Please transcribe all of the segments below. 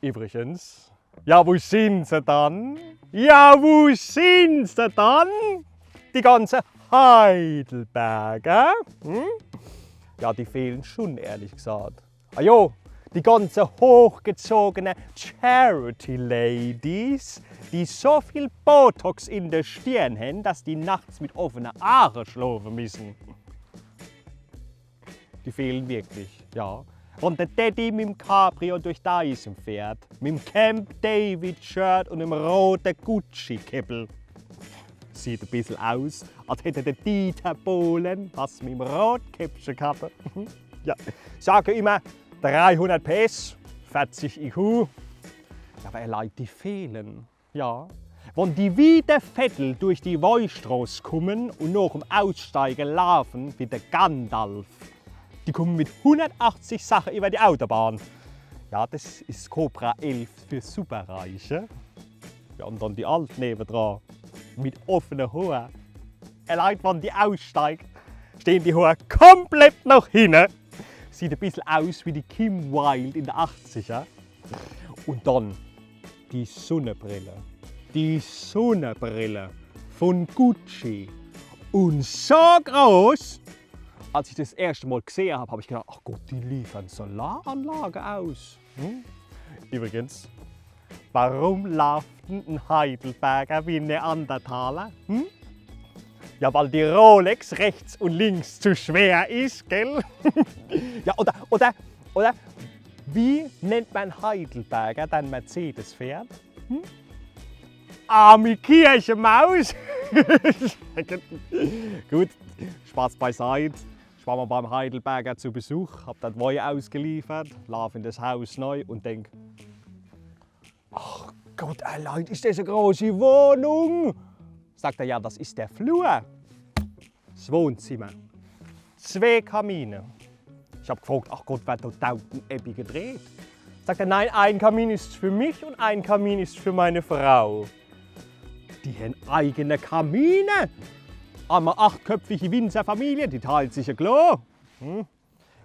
Übrigens, ja, wo sind sie dann? Ja, wo sind sie dann? Die ganze Heidelberger? Hm? Ja, die fehlen schon, ehrlich gesagt. Ah jo, die ganzen hochgezogenen Charity-Ladies, die so viel Botox in der Stirn haben, dass die nachts mit offenen Augen schlafen müssen. Die fehlen wirklich, ja. Und der Daddy mit dem Cabrio durch Dyson fährt, mit dem Camp David-Shirt und dem roten Gucci-Kippel. Sieht ein bisschen aus, als hätte der Dieter Bohlen was mit dem Rotkäppchen gehabt. Ja, sage immer 300 PS, 40 IQ. Ja, aber Leute, die fehlen. Ja. Wenn die wie der Vettel durch die Weinstraße kommen und nach dem Aussteigen laufen wie der Gandalf. Die kommen mit 180 Sachen über die Autobahn. Ja, das ist Cobra 11 für Superreiche. Ja, und dann die Alten nebendran mit offenen Haaren. Allein wenn die aussteigt, stehen die Haare komplett nach hinten. Sieht ein bisschen aus wie die Kim Wilde in den 80er. Und dann die Sonnenbrille. Die Sonnenbrille von Gucci. Und so groß. Als ich das erste Mal gesehen habe, habe ich gedacht, ach Gott, die liefern Solaranlage aus. Übrigens, warum läuft ein Heidelberger wie ein Neandertaler? Ja, weil die Rolex rechts und links zu schwer ist, gell? Ja, oder, wie nennt man Heidelberger dann Mercedes-Pferd? Arme Kirchenmaus! Gut, Spaß beiseite. Ich war mal beim Heidelberger zu Besuch, habe das Wein ausgeliefert, laufe in das Haus neu und denke, ach Gott, allein ist das eine große Wohnung? Sagt er, ja, das ist der Flur. Das Wohnzimmer. 2 Kamine. Ich habe gefragt, ach Gott, wird da unten Ebbe gedreht? Sagt er, nein, ein Kamin ist für mich und ein Kamin ist für meine Frau. Die haben eigene Kamine. Eine 8-köpfige Winzerfamilie, die teilt sich ein Klo.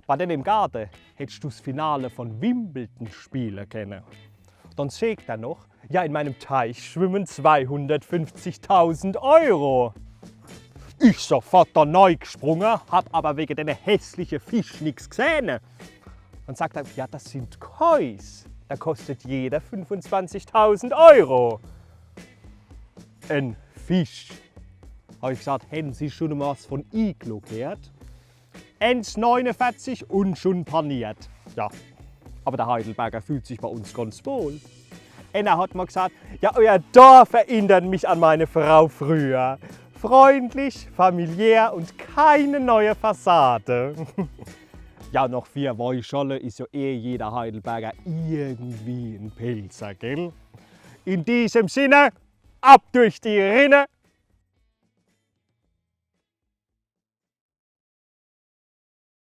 Bei denen im Garten hättest du das Finale von Wimbledon spielen können. Dann sagt er noch, ja, in meinem Teich schwimmen 250.000 €. Ich sofort da neu gesprungen, hab aber wegen den hässlichen Fisch nichts gesehen. Dann sagt er, ja, das sind Kois. Da kostet jeder 25.000 €. Ein Fisch. Habe ich gesagt, hätten Sie schon mal was von Iglo gehört? 1,49 und schon paniert. Ja, aber der Heidelberger fühlt sich bei uns ganz wohl. Einer hat mal gesagt, ja, euer Dorf erinnert mich an meine Frau früher. Freundlich, familiär und keine neue Fassade. Ja, nach 4 Weihschollen ist ja jeder Heidelberger irgendwie ein Pilzer, gell? In diesem Sinne, ab durch die Rinne!